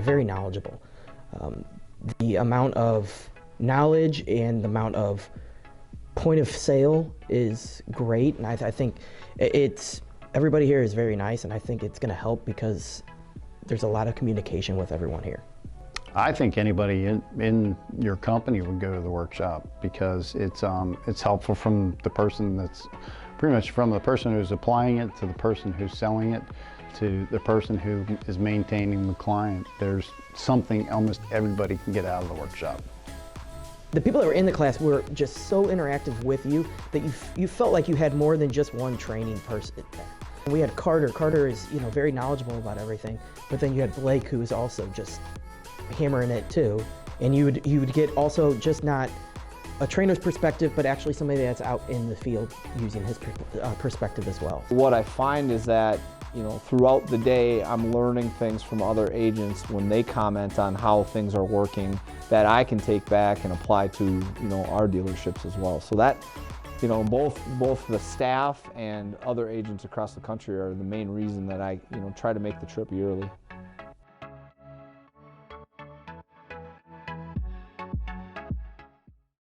very knowledgeable. The amount of knowledge and the amount of point of sale is great, and I think everybody here is very nice, and I think it's going to help because there's a lot of communication with everyone here. I think anybody in your company would go to the workshop because it's helpful from the person that's pretty much from the person who's applying it to the person who's selling it to the person who is maintaining the client. There's something almost everybody can get out of the workshop. The people that were in the class were just so interactive with you that you felt like you had more than just one training person there. We had Carter. Carter is very knowledgeable about everything, but then you had Blake, who is also just hammering it too, and you would get also just not a trainer's perspective, but actually somebody that's out in the field using his perspective as well. What I find is that throughout the day, I'm learning things from other agents when they comment on how things are working that I can take back and apply to our dealerships as well. So that both the staff and other agents across the country are the main reason that I try to make the trip yearly.